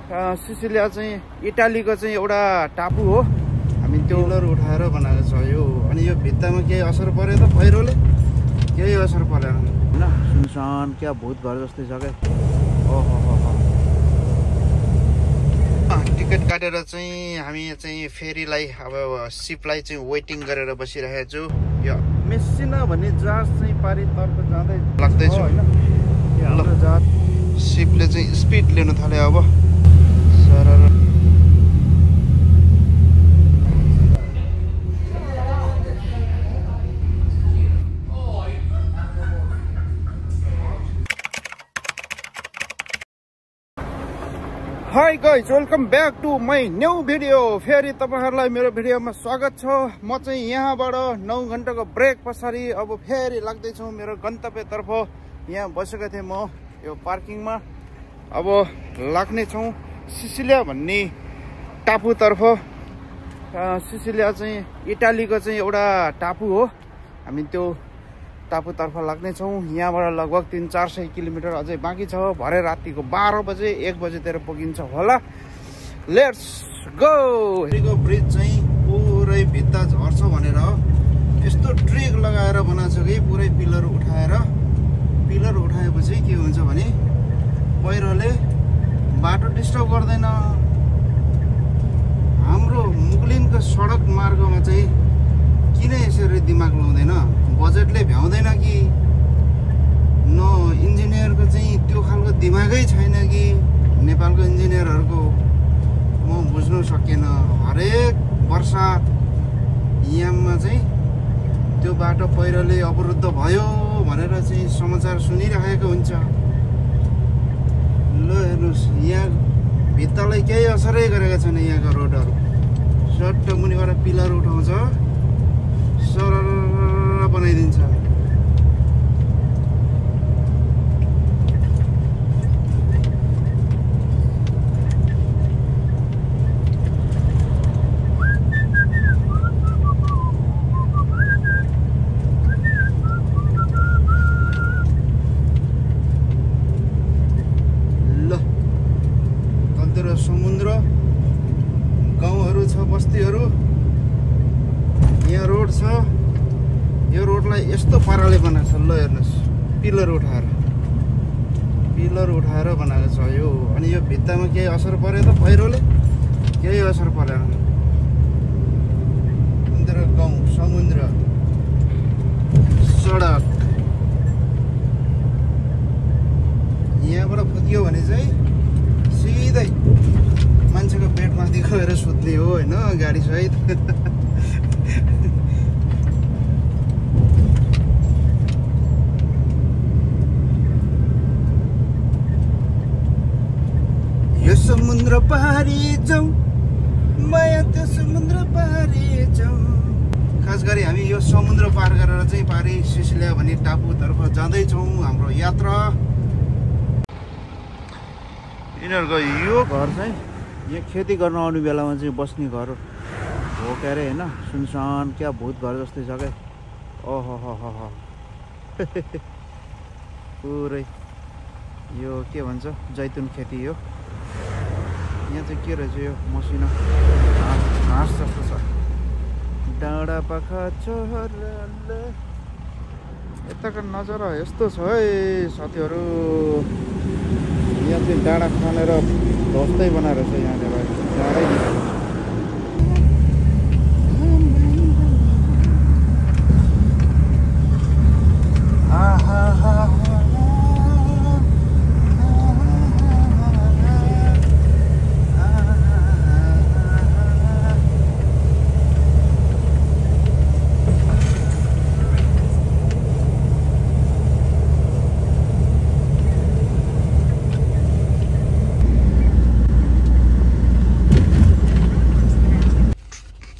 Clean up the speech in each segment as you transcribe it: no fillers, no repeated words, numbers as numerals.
Sicilia चाहिँ इटालीको चाहिँ एउटा टापु हो। हामी त्यो उठाएर बनाएको छ यो। अनि यो भित्तामा केही असर पर्यो त पहिरोले? केही असर परेन हैन। सुनसान क्या भूत घर जस्तै छ क्या। ओहो टिकट काटेर चाहिँ हामी चाहिँ फेरीलाई अब सिपलाई चाहिँ वेटिङ गरेर बसिरहेको छु। यो मेसिना भन्ने जहाज चाहिँ पारितर्फ जाँदै लाग्दैछ हैन। हाम्रो जहाज सिपले चाहिँ स्पिड लिन थाल्यो अब। Hi guys, welcome back to my new video. फेरि तपाईहरुलाई मेरो भिडियोमा स्वागत छ। म चाहिँ यहाँबाट 9 घण्टाको ब्रेक पछाडि अब फेरि लाग्दैछु मेरो गन्तव्यतर्फ। यहाँ बसेको थिएँ म यो पार्किङमा। अब लाग्ने छौँ सिसिलिया भन्ने टापुतर्फ। सिसिलिया चाहिँ इटालीको चाहिँ एउटा टापु हो। हामी त्यो टापुतर्फ लाग्नेछौँ। यहाँबाट लगभग 300-400 किलोमिटर अझै बाँकी छ। भरे रातिको 12 बजे 1 बजेतिर पुगिन्छ होला। Let's go. फेरिको ब्रिज चाहिँ पुरै भित्ता झर्छ भनेर यस्तो ट्रिक लगाएर बनाएको छ कि पुरै पिलर उठाएपछि के हुन्छ भने पहिरोले बाटो डिस्टर्ब गर्दैन। हाम्रो मुगलिनको सडक मार्गमा चाहिँ किन यसरी दिमाग लाउँदैन? बजेटले भ्याउँदैन कि न इन्जिनियरको चाहिँ त्यो खालको दिमागै छैन कि नेपालको इन्जिनियरहरूको? म बुझ्नु सकेन। हरेक वर्षात याममा चाहिँ त्यो बाटो पहिरोले अवरुद्ध भयो भनेर चाहिँ समाचार सुनिरहेको हुन्छ। ल हेर्नुहोस्, यहाँ भित्तालाई केही असरै गरेको छैन। यहाँको रोडहरू सट्ट मुनिबाट पिलर उठाउँछ, सरर बनाइदिन्छ। ल तलतिर समुद्र, गाउँहरू छ, बस्तीहरू। यहाँ रोड छ। यो रोडलाई यस्तो पाराले बनाएको छ। ल हेर्नुहोस्, पिलर उठाएर बनाएको छ यो। अनि यो भित्तामा केही असर पर्यो त पहिरोले? केही असर परेन। तलतिर गाउँ, समुद्र, सडक। यहाँबाट फुत्कियो भने चाहिँ सिधै मान्छेको पेटमाथि गएर सुत्ने हो होइन, गाडी सहित। यो समुद्र पारी जाउँ, माया त्यो समुद्र पारी जाउँ। खास गरी हामी यो समुद्र पार गरेर चाहिँ पारी सिसिलिया भन्ने टापुतर्फ जाँदैछौँ हाम्रो यात्रा। यिनीहरूको यो घर चाहिँ यहाँ खेती गर्न आउने बेलामा चाहिँ बस्ने घर हो क्या अरे होइन। सुनसान क्या भूत घर जस्तै छ क्या। ओहो पुरै यो के भन्छ, जैतुन खेती हो। यहाँ चाहिँ के रहेछ यो मसिनो घाँस जस्तो छ। डाँडा पाखा चोरले यताको नजारा यस्तो छ है साथीहरू। यहाँ चाहिँ डाँडा खनेर ध्वस्तै बनाएर छ यहाँनिर। डाँडै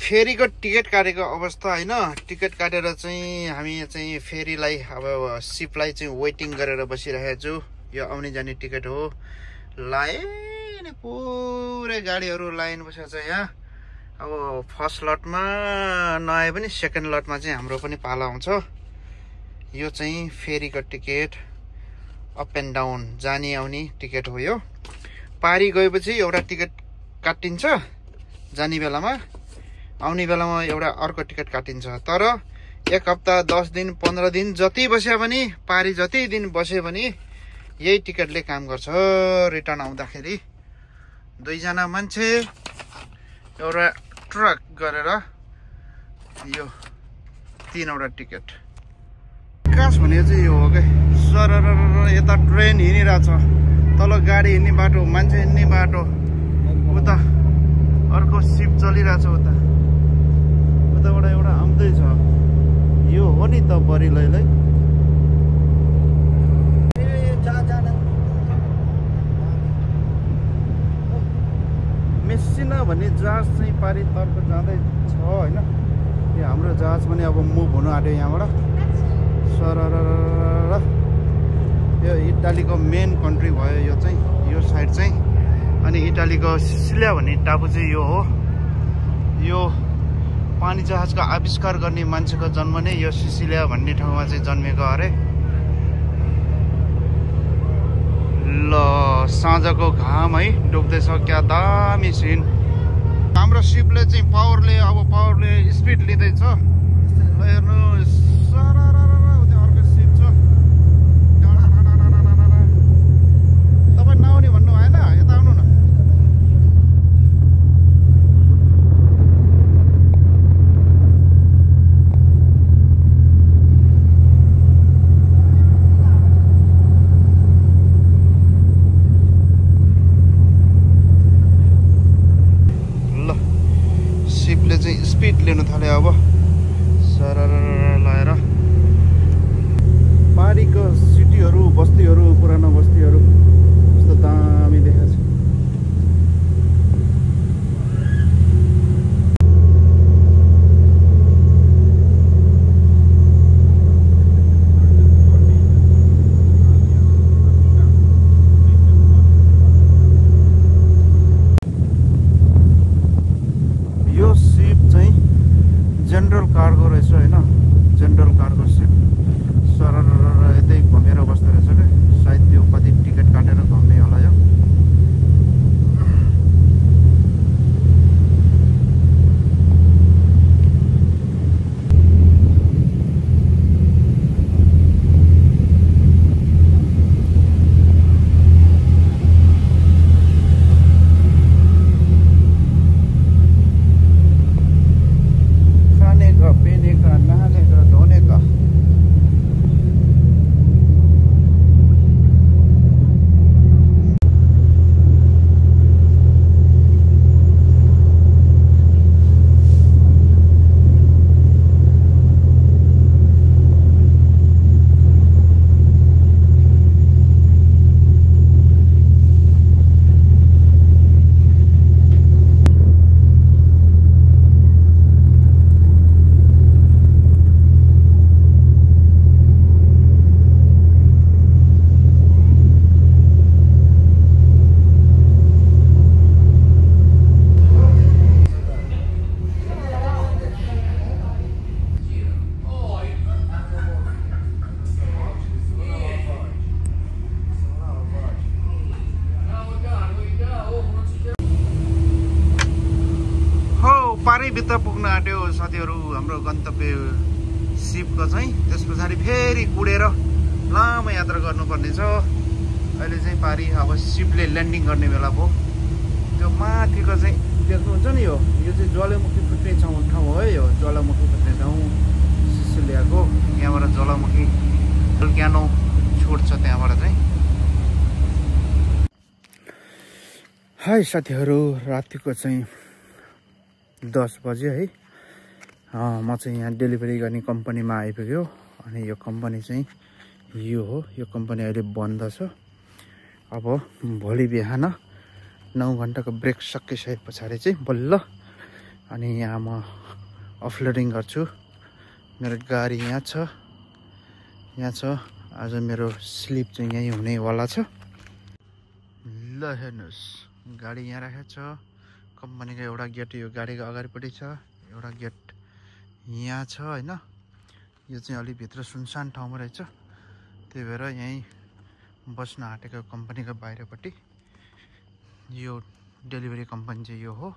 फेरीको टिकट काटेको अवस्था होइन। टिकट काटेर चाहिँ हामी चाहिँ फेरीलाई अब सिपलाई चाहिँ वेटिङ गरेर बसिरहेको छु। यो आउने जाने टिकट हो। लाइन पुरै गाडीहरू लाइन बसेको छ यहाँ। अब फर्स्ट लटमा नआए पनि सेकेन्ड लटमा चाहिँ हाम्रो पनि पाला आउँछ। यो चाहिँ फेरीको टिकट, अप एन्ड डाउन जाने आउने टिकट हो यो। पारी गएपछि एउटा टिकट काटिन्छ जाने बेलामा, आउने बेलामा एउटा अर्को टिकट काटिन्छ। तर 1 हप्ता 10 दिन 15 दिन जति बस्यो भने, पारी जति दिन बस्यो भने यही टिकटले काम गर्छ। रिटर्न आउँदाखेरि 2 जना मान्छे एउटा ट्रक गरेर यो 3वटा टिकट। विकास भनेको चाहिँ यो हो क्या, सरर यता ट्रेन हिँडिरहेछ, तल गाडी हिँड्ने बाटो, मान्छे हिँड्ने बाटो, उता अर्को सिप चलिरहेछ, उताबाट एउटा आउँदैछ। यो हो नि त बरी लैलै। मेसिना भन्ने जहाज चाहिँ पारितर्फ जाँदैछ होइन। यो हाम्रो जहाज पनि अब मुभ हुनु आँट्यो यहाँबाट सरर। यो इटालीको मेन कन्ट्री भयो यो चाहिँ, यो साइड चाहिँ। अनि इटालीको सिसिलिया भन्ने टापु चाहिँ यो हो। यो पानी जहाजको आविष्कार गर्ने मान्छेको जन्म नै यो सिसिलिया भन्ने ठाउँमा चाहिँ जन्मेको अरे। ल साँझको घाम है डुब्दैछ, क्या दामी सिन। हाम्रो सिपले चाहिँ पावरले स्पिड लिँदैछ। ल हेर्नु अर्को सिप छ। तपाईँ नआउने भन्नु भएन, यता आउनु न। स्पिड लिनु थाल्यो अब सरर लगाएर। पारीको सिटीहरू, बस्तीहरू, पुरानो बस्तीहरू कस्तो दामी देखाएको छ। जनरल कार्गो रहेछ होइन, जनरल कार्गो सिप। सरर यतै घुमेर बस्दो रहेछ क्या, सायद त्यो कति टिकट काटेर घुम्ने होला यो। पारीभित्र पुग्न आँट्यो साथीहरू हाम्रो गन्तव्य सिपको चाहिँ। त्यस पछाडि फेरि कुडेर लामो यात्रा गर्नुपर्ने छ। अहिले चाहिँ पारी अब सिपले ल्यान्डिङ गर्ने बेला भयो। त्यो माथिको चाहिँ देख्नुहुन्छ नि, यो चाहिँ ज्वालामुखी फुट्ने ठाउँ हो है। यो ज्वालामुखी फुट्ने ठाउँ सिसिलियाको। यहाँबाट ज्वालामुखी भल्क्यानो छोड्छ त्यहाँबाट चाहिँ। हाई साथीहरू, रातिको चाहिँ 10 बजे है। म चाहिँ यहाँ डेलिभरी गर्ने कम्पनीमा आइपुग्यो। अनि यो कम्पनी चाहिँ यो हो। यो कम्पनी अहिले बन्द छ। अब भोलि बिहान 9 घन्टाको ब्रेक सकिसके पछाडि चाहिँ बल्ल अनि यहाँ म अफलोडिङ गर्छु। मेरो गाडी यहाँ छ, यहाँ छ। आज मेरो स्लिप चाहिँ यहीँ हुनेवाला छ। ल हेर्नुहोस्, गाडी यहाँ राखेको छ। कम्पनीको एउटा गेट यो गाडीको अगाडिपट्टि छ, एउटा गेट यहाँ छ होइन। यो चाहिँ अलि भित्र सुनसान ठाउँमा रहेछ, त्यही भएर यहीँ बस्न आँटेको कम्पनीको बाहिरपट्टि। यो डेलिभरी कम्पनी चाहिँ यो हो,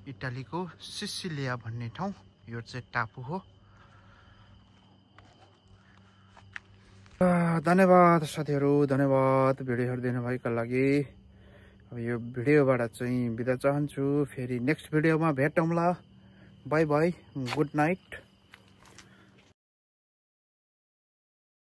इटालीको सिसिलिया भन्ने ठाउँ। यो चाहिँ टापु हो। धन्यवाद साथीहरू, धन्यवाद भिडियो हेरिदिनु भएका लागि। अब यो भिडियोबाट चाहिँ बिदा चाहन्छु। फेरि नेक्स्ट भिडियोमा भेटौँला। Bye bye, good night.